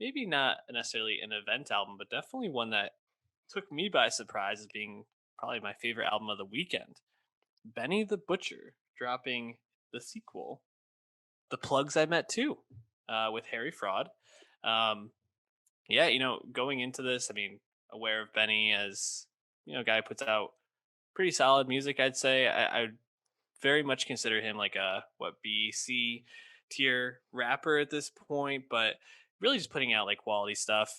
maybe not necessarily an event album, but definitely one that took me by surprise as being probably my favorite album of the weekend. Benny the Butcher dropping the sequel, The Plugs I Met Too, with Harry Fraud. Um, yeah, going into this, I mean, aware of Benny as a guy who puts out pretty solid music. I'd say I would very much consider him like a BC tier rapper at this point, but really just putting out like quality stuff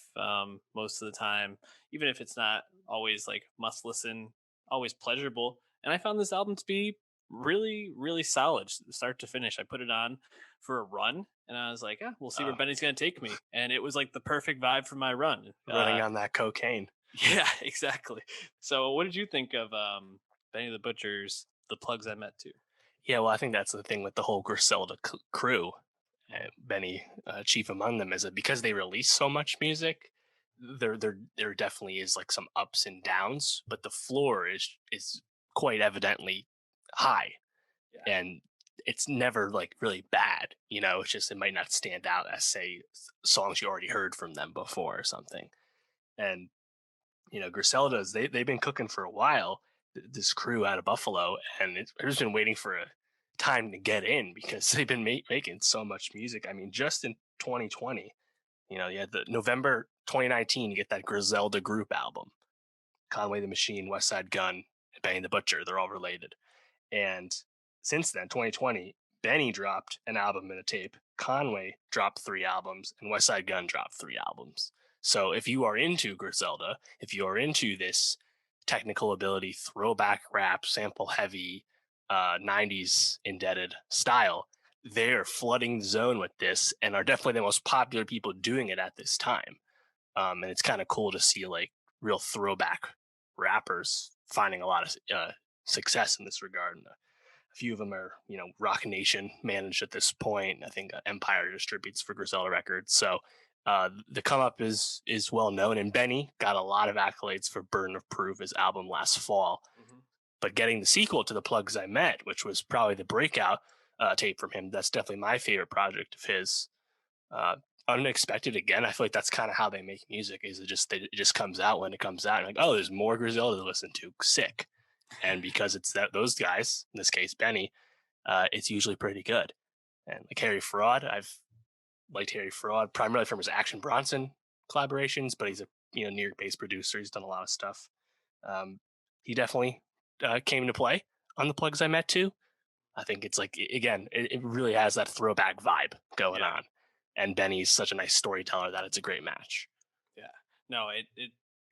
most of the time, even if it's not always like must listen, always pleasurable. And I found this album to be really, really solid, start to finish. I put it on for a run, and I was like, we'll see where Uh, Benny's gonna take me. And it was like the perfect vibe for my run. Running on that cocaine. Yeah, exactly. So, what did you think of Benny the Butcher's "The Plugs I Met Too"? Yeah, well, I think that's the thing with the whole Griselda crew, Mhm. Benny chief among them, is that because they release so much music, there definitely is like some ups and downs, but the floor is quite evidently high, Yeah. and it's never like really bad. It's just it might not stand out as say songs you already heard from them before or something. And Griselda's they've been cooking for a while. This crew out of Buffalo, and I've just been waiting for a time to get in because they've been making so much music. I mean, just in 2020, you had the November 2019, you get that Griselda group album, Conway the Machine, West Side Gun, and Benny the Butcher. They're all related. And since then, 2020, Benny dropped an album and a tape. Conway dropped 3 albums, and West Side Gun dropped 3 albums. So if you are into Griselda, if you are into this technical ability, throwback rap, sample heavy, 90s indebted style, they're flooding the zone with this and are definitely the most popular people doing it at this time. And it's kind of cool to see like real throwback rappers finding a lot of success in this regard. And a few of them are, Rock Nation managed at this point. I think Empire distributes for Griselda Records. So the come up is well known, and Benny got a lot of accolades for Burden of Proof, his album last fall. Mhm. But getting the sequel to The Plugs I Met, which was probably the breakout tape from him, that's definitely my favorite project of his. Uh, Unexpected again. I feel like that's kind of how they make music. Is it just comes out when it comes out? And like, oh, there's more Griselda to listen to. Sick. And because it's those guys, in this case Benny, it's usually pretty good. And like Harry Fraud, I've liked Harry Fraud primarily from his Action Bronson collaborations, but he's a New York based producer. He's done a lot of stuff. Um, he definitely came into play on the plugs I met too. I think it's like again, it really has that throwback vibe going Yeah. on, and Benny's such a nice storyteller that it's a great match. Yeah. No,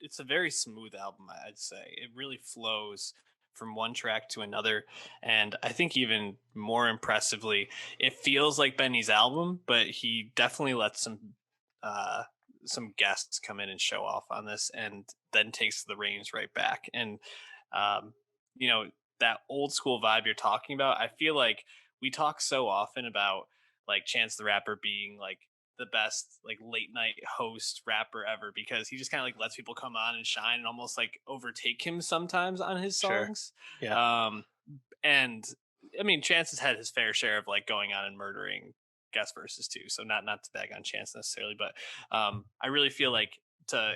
it's a very smooth album, I'd say. It really flows from one track to another, and I think even more impressively, it feels like Benny's album, but he definitely lets uh some guests come in and show off on this and then takes the reins right back. And um you know, that old school vibe you're talking about, I feel like we talk so often about like Chance the Rapper being like the best like late night host rapper ever because he just kind of like lets people come on and shine and almost like overtake him sometimes on his Sure. songs. Yeah. Um, and I mean, Chance has had his fair share of like going on and murdering guest verses too. So not to bag on Chance necessarily, but I really feel like to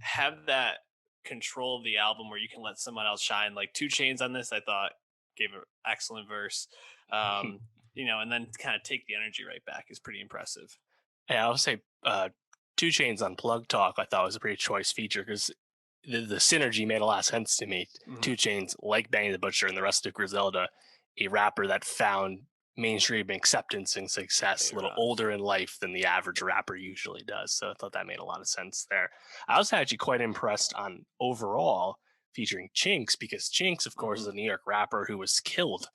have that control of the album where you can let someone else shine, like Two Chains on this, I thought gave an excellent verse. Um, and then kind of take the energy right back is pretty impressive. Yeah, I'll say Two Chains on Plug Talk I thought was a pretty choice feature because the synergy made a lot of sense to me. Mhm. Two Chains, like Benny the Butcher and the rest of Griselda, a rapper that found mainstream acceptance and success a little A-Rod. older in life than the average rapper usually does. So I thought that made a lot of sense there. I was actually quite impressed on overall featuring Chinks because Chinks, of course, is Mhm. a New York rapper who was killed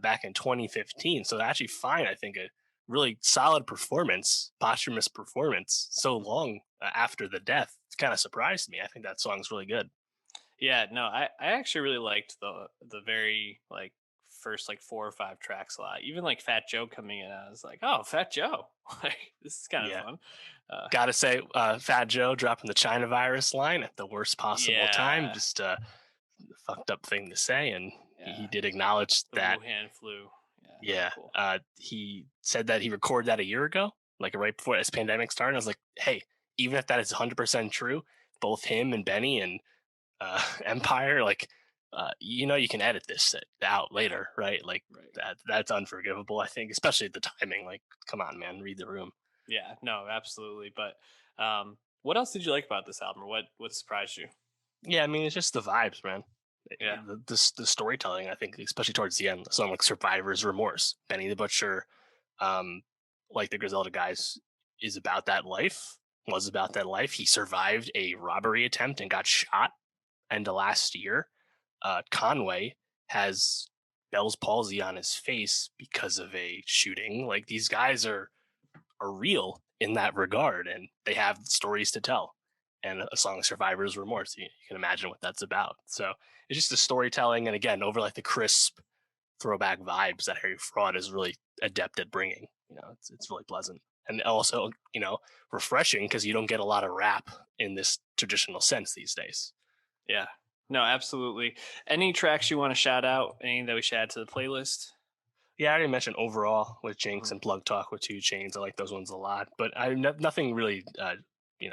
back in 2015. So actually find, I think, a really solid performance, posthumous performance, so long after the death. It kind of surprised me. I think that song's really good. Yeah, no, I actually really liked the very like first like 4 or 5 tracks a lot. Even like Fat Joe coming in, I was like, oh, Fat Joe, like this is kind of Yeah. fun. Uh, Gotta say, Fat Joe dropping the China virus line at the worst possible time. yeah, Just a fucked up thing to say. And he yeah, did acknowledge the that, Wuhan flu. Yeah, not yeah, cool. he said that he recorded that a year ago like right before this pandemic started. I was like, hey, even if that is 100% true, both him and Benny and Empire, like, you can edit this out Yeah, later, right? Like right. that's unforgivable. I think, especially the timing. Like, come on, man, read the room. Yeah, no, absolutely. But what else did you like about this album, or what surprised you? Yeah, I mean, it's just the vibes, man. Yeah. The storytelling, I think, especially towards the end, the song like "Survivor's Remorse," Benny the Butcher, um, like the Griselda guys, is about that life. Was about that life. He survived a robbery attempt and got shot. And the last year, Conway has Bell's palsy on his face because of a shooting. Like these guys are real in that regard, and they have stories to tell. And a song "Survivor's Remorse," you can imagine what that's about. So it's just the storytelling, and again, over like the crisp throwback vibes that Harry Fraud is really adept at bringing. It's really pleasant, and also refreshing because you don't get a lot of rap in this traditional sense these days. Yeah. No, absolutely. Any tracks you want to shout out? Any that we should add to the playlist? Yeah, I already mentioned overall with Jinx Mhm. and Plug Talk with Two Chains. I like those ones a lot, but nothing really,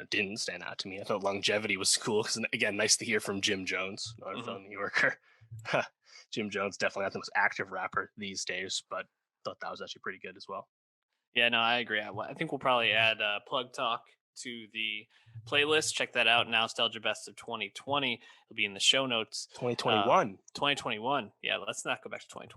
didn't stand out to me. I thought Longevity was cool because again, nice to hear from Jim Jones, another Mhm. fellow New Yorker. Jim Jones definitely not the most active rapper these days, but thought that was actually pretty good as well. Yeah, no, I agree. I think we'll probably add Plug Talk to the playlist. Check that out. Nostalgia Best of 2020. It'll be in the show notes. Uh, 2021. 2021. Yeah, let's not go back to 2020.